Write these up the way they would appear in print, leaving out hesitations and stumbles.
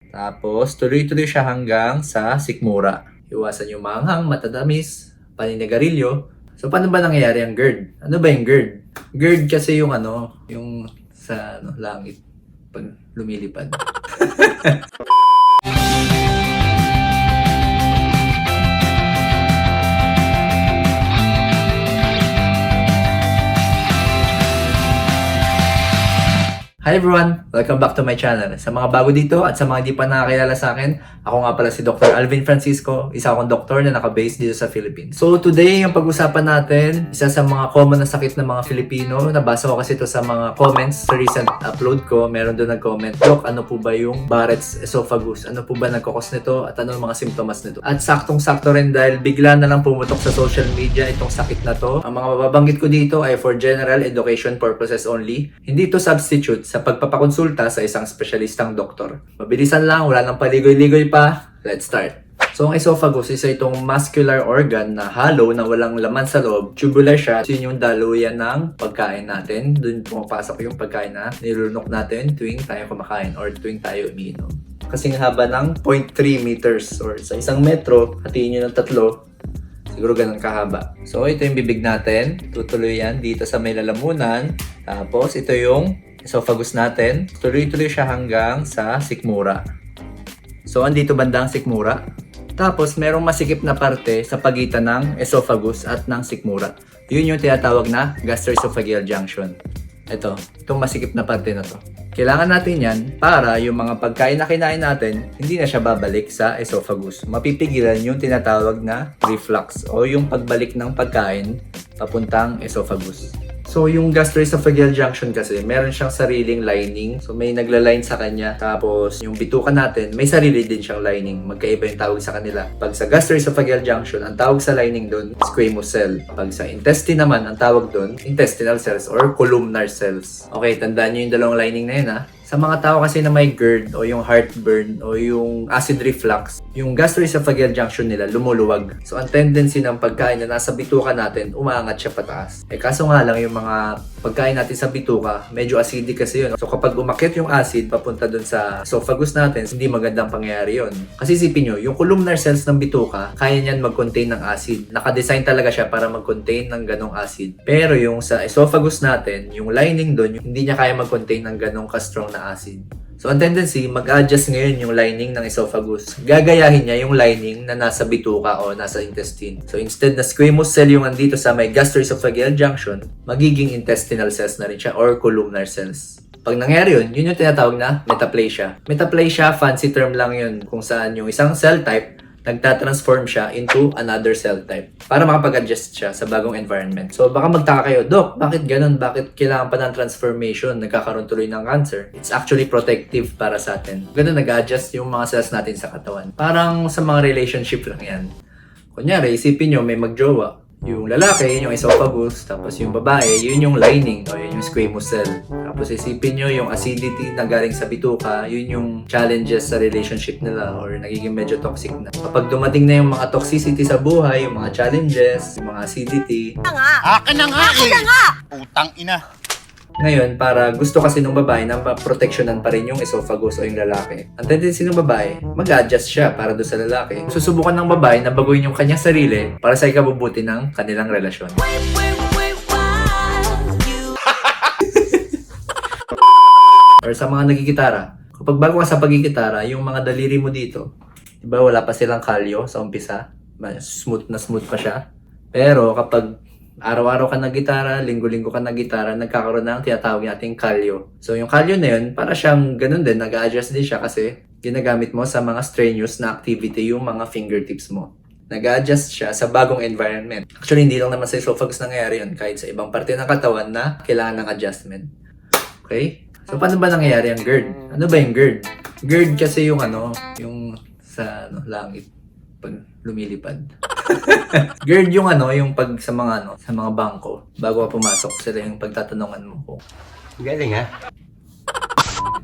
Tapos, tuloy-tuloy siya hanggang sa sikmura. Iwasan yung manghang, matatamis, paninigarilyo. So, paano ba nangyayari ang GERD? Ano ba yung GERD? GERD kasi yung yung sa langit pag lumilipad. Hi everyone! Welcome back to my channel. Sa mga bago dito at sa mga hindi pa nakakilala sa akin, ako nga pala si Dr. Alvin Francisco, isa akong doktor na naka-base dito sa Philippines. So today, yung pag-usapan natin, isa sa mga common na sakit ng mga Filipino, nabasa ko kasi ito sa mga comments sa recent upload ko, meron doon nag-comment, Doc, ano po ba yung Barrett's esophagus? Ano po ba nagkakos nito at ano ang mga simptomas nito? At saktong-sakto rin dahil bigla na lang pumutok sa social media itong sakit na to. Ang mga mababanggit ko dito ay for general education purposes only. Hindi ito substitute sa pagpapakonsulta sa isang espesyalistang doktor. Mabilisan lang, wala nang paligoy-ligoy pa. Let's start. So, ang esophagus, isa itong muscular organ na hollow na walang laman sa loob. Tubular siya. So, yun yung daluyan ng pagkain natin. Doon pumapasok yung pagkain na nilunok natin tuwing tayo kumakain or tuwing tayo umiinom. Kasing haba ng 0.3 meters or sa isang metro, hatiin nyo ng tatlo, siguro ganun kahaba. So, ito yung bibig natin. Tutuloy yan dito sa may lalamunan. Tapos, ito yung esophagus natin. Tuloy-tuloy siya hanggang sa sikmura. So, andito bandang sikmura. Tapos, merong masikip na parte sa pagitan ng esophagus at ng sikmura. Yun yung tinatawag na gastroesophageal junction. Itong masikip na parte na to. Kailangan natin yan para yung mga pagkain na kinain natin, hindi na siya babalik sa esophagus. Mapipigilan yung tinatawag na reflux o yung pagbalik ng pagkain papuntang esophagus. So, yung gastroesophageal junction kasi, meron siyang sariling lining. So, may nagla-line sa kanya. Tapos, yung bituka natin, may sarili din siyang lining. Magkaiba yung tawag sa kanila. Pag sa gastroesophageal junction, ang tawag sa lining doon, squamous cell. Pag sa intestine naman, ang tawag doon, intestinal cells or columnar cells. Okay, tandaan nyo yung dalawang lining na yun ha. Sa mga tao kasi na may GERD o yung heartburn o yung acid reflux, yung gastroesophageal junction nila lumuluwag. So, ang tendency ng pagkain na nasa bituka natin, umaangat siya pataas. Kaso nga lang yung mga pagkain natin sa bituka, medyo acidic kasi yun. So, kapag umakyat yung acid papunta dun sa esophagus natin, hindi magandang pangyayari yun. Kasi isipin nyo, yung columnar cells ng bituka, kaya niyan mag-contain ng acid. Nakadesign talaga siya para mag-contain ng ganong acid. Pero yung sa esophagus natin, yung lining dun, hindi niya kaya mag-contain ng ganong ka-strong na acid. So, ang tendency, mag-adjust ngayon yung lining ng esophagus. Gagayahin niya yung lining na nasa bituka o nasa intestine. So, instead na squamous cell yung andito sa may gastroesophageal junction, magiging intestinal cells na rin siya or columnar cells. Pag nangyari yun, yun yung tinatawag na metaplasia. Metaplasia, fancy term lang yun kung saan yung isang cell type nagtatransform siya into another cell type para makapag-adjust siya sa bagong environment. So, baka magtaka kayo, Doc, bakit ganun? Bakit kailangan pa ng transformation? Nagkakaroon tuloy ng cancer. It's actually protective para sa atin. Ganun nag-adjust yung mga cells natin sa katawan. Parang sa mga relationship lang yan. Kunyari, isipin nyo may magjowa. Yung lalaki, yung esophagus, tapos yung babae, yun yung lining, o yun yung squamous cell. Tapos isipin nyo yung acidity na galing sa bituka, yun yung challenges sa relationship nila or nagiging medyo toxic na. Kapag dumating na yung mga toxicity sa buhay, yung mga challenges, yung mga acidity. Akin na nga Putang ina. Ngayon, para gusto kasi ng babae na proteksyonan pa rin yung esophagus o yung lalaki. Ang tendency ng babae, mag-adjust siya para doon sa lalaki. Susubukan ng babae na baguhin yung kanyang sarili para sa ikabubuti ng kanilang relasyon. Or sa mga nagigitara, kapag bago ka sa pagigitara, yung mga daliri mo dito, diba wala pa silang kalyo sa umpisa, smooth pa siya. Pero kapag araw-araw ka nag-gitara, linggo-linggo ka nag-gitara, nagkakaroon ng tinatawag nating kalyo. So, yung kalyo na yun, para siyang ganun din, nag-adjust din siya kasi ginagamit mo sa mga strenuous na activity yung mga fingertips mo. Nag-adjust siya sa bagong environment. Actually, hindi lang naman sa esophagus nangyayari yun, kahit sa ibang parte ng katawan na kailangan ng adjustment. Okay? So, paano ba nangyayari ang GERD? Ano ba yung GERD? GERD kasi yung yung sa langit pag lumilipad. GERD yung yung pag sa mga sa mga bangko bago ka pumasok, sila yung pagtatanungan mo ko. Galing ha?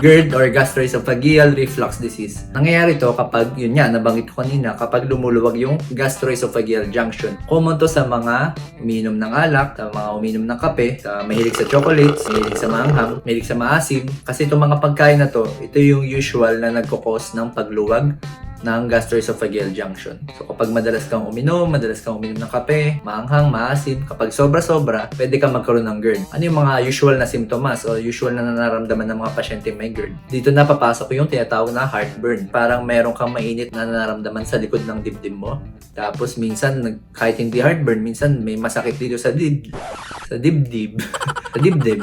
GERD or gastroesophageal reflux disease. Nangyayari to kapag, yun nga, nabanggit ko kanina, kapag lumuluwag yung gastroesophageal junction. Common to sa mga umiinom ng alak, sa mga umiinom ng kape, sa mahilig sa chocolates, mahilig sa maanghang, mahilig sa maasim. Kasi itong mga pagkain na to, ito yung usual na nagkukos ng pagluwag ng gastroesophageal junction. So kapag madalas kang uminom ng kape, maanghang, maasim, kapag sobra-sobra, pwede kang magkaroon ng GERD. Ano yung mga usual na simptomas o usual na nararamdaman ng mga pasyente may GERD? Dito na papasok yung tinatawag na heartburn. Parang meron kang mainit na nararamdaman sa likod ng dibdib mo. Tapos minsan, kahit hindi heartburn, minsan may masakit dito sa dibdib. Sa dibdib.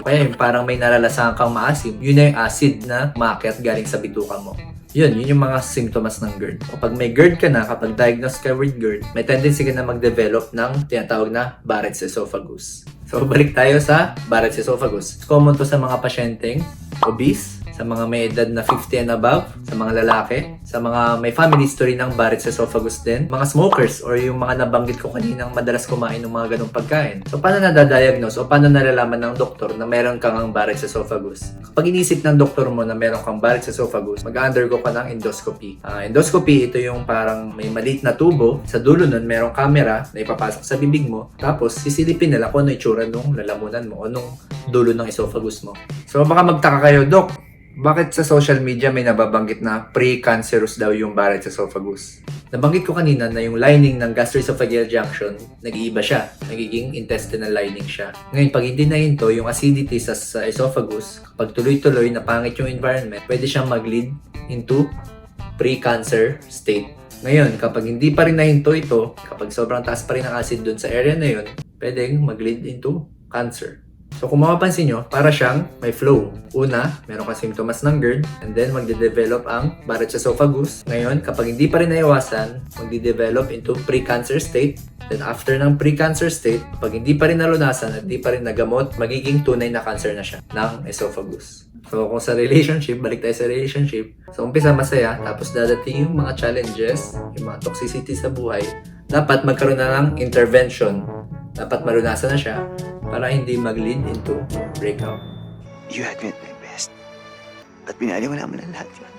Kaya yung parang may nalalasahan kang maasim, yun na yung acid na umakyat galing sa bituka mo. Yun yung mga symptoms ng GERD. Kapag may GERD ka na, kapag diagnosed ka with GERD, may tendency ka na mag-develop ng tinatawag na Barrett's esophagus. So, balik tayo sa Barrett's esophagus. Common to sa mga pasyenteng obese, sa mga may edad na 50 and above, sa mga lalaki, sa mga may family history ng Barrett's esophagus din, mga smokers or yung mga nabanggit ko kaninang madalas kumain ng mga ganong pagkain. So, paano nadadiagnose o paano nalalaman ng doktor na meron kang ang Barrett's esophagus? Kapag inisip ng doktor mo na meron kang Barrett's esophagus, mag-undergo ka ng endoscopy. Endoscopy, ito yung parang may maliit na tubo. Sa dulo nun, merong camera na ipapasok sa bibig mo. Tapos, sisilipin nila kung ano itsura nung lalamunan mo o nung dulo ng esophagus mo. So, baka magtaka kayo, Dok, bakit sa social media may nababanggit na pre-cancerous daw yung Barrett's esophagus? Nabanggit ko kanina na yung lining ng gastroesophageal junction, nag-iiba siya. Nagiging intestinal lining siya. Ngayon, pag hindi na hinto, yung acidity sa esophagus, kapag tuloy-tuloy na pangit yung environment, pwede siyang mag-lead into pre-cancer state. Ngayon, kapag hindi pa rin nahinto ito, kapag sobrang taas pa rin ang acid dun sa area na yun, pwedeng mag-lead into cancer. So kung mapapansin nyo, para siyang may flow. Una, meron kang symptoms ng GERD, and then magde-develop ang Barrett's esophagus. Ngayon, kapag hindi pa rin naiwasan, magde-develop into pre-cancer state. Then after ng pre-cancer state, pag hindi pa rin nalunasan at hindi pa rin nagamot, magiging tunay na cancer na siya ng esophagus. So kung sa relationship, balik tayo sa relationship. So umpisa masaya, tapos dadating yung mga challenges, yung mga toxicity sa buhay. Dapat magkaroon na ng intervention. Dapat malunasan na siya para hindi mag-lead into breakout. You had been my best. At pinaliwala mo na lahat yan.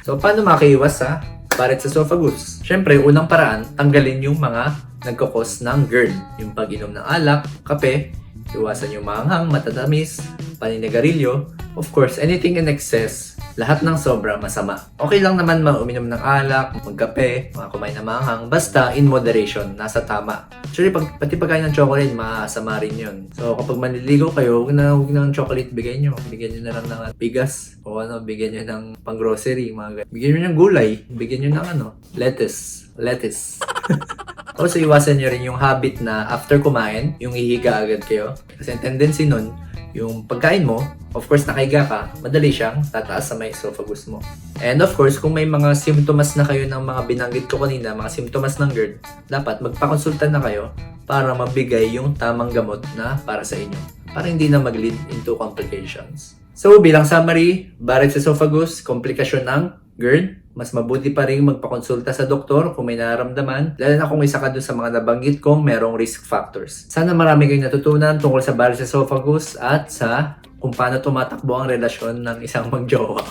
So, paano makiiwas sa Barrett's esophagus? Siyempre, unang paraan, tanggalin yung mga nagkakos ng GERD. Yung pag-inom ng alak, kape, iwasan yung maanghang, matatamis, paninigarilyo. Of course, anything in excess, lahat ng sobra masama. Okay lang naman uminom ng alak, magkape, mga kumain na maanghang, basta in moderation, nasa tama. Actually, pati pagkain ng chocolate, masama rin yun. So, kapag manliligaw kayo, huwag na ng chocolate bigay nyo. Bigyan nyo na lang ng bigas, o bigyan nyo ng pang-grocery, bigyan nyo ng gulay, bigyan nyo ng lettuce. Also, iwasan nyo rin yung habit na after kumain, yung ihiga agad kayo. Kasi ang tendency nun, yung pagkain mo, of course, nakahiga ka, madali siyang tataas sa may esophagus mo. And of course, kung may mga symptoms na kayo ng mga binanggit ko kanina, mga symptoms ng GERD, dapat magpakonsulta na kayo para mabigay yung tamang gamot na para sa inyo. Para hindi na mag-lead into complications. So, bilang summary, Barrett's esophagus, komplikasyon ng GERD, mas mabuti pa rin magpakonsulta sa doktor kung may nararamdaman, lalo na kung isa ka dun sa mga nabanggit kong merong risk factors. Sana marami kayong natutunan tungkol sa Barrett's esophagus at sa kung paano tumatakbo ang relasyon ng isang magjowa.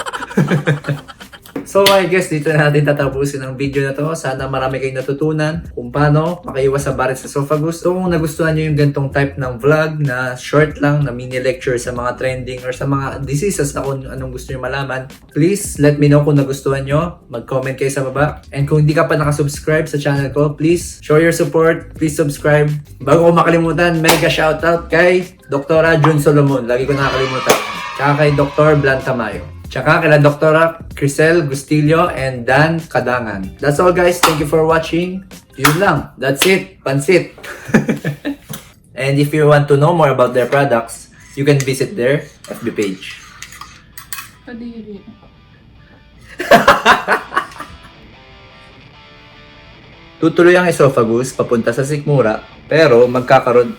So I guess dito na natin tatapusin ang video na to. Sana marami kayong natutunan kung paano makaiwas sa Barrett's esophagus. So kung nagustuhan nyo yung gantong type ng vlog na short lang, na mini lecture sa mga trending or sa mga diseases na kung anong gusto nyo malaman, please let me know kung nagustuhan nyo. Mag-comment kayo sa baba. And kung hindi ka pa nakasubscribe sa channel ko, please show your support. Please subscribe. Bago ko makalimutan, mega shoutout kay Dr. Jun Solomon. Lagi ko nakakalimutan. Tsaka kay Dr. Blan Tamayo. Tsaka kila Dr. Crisel Gustillo and Dan Kadangan. That's all guys. Thank you for watching. Yun lang. That's it. Pansit. And if you want to know more about their products, you can visit their FB page. Kadiri. Tutuloy ang esophagus papunta sa sikmura, pero magkakaroon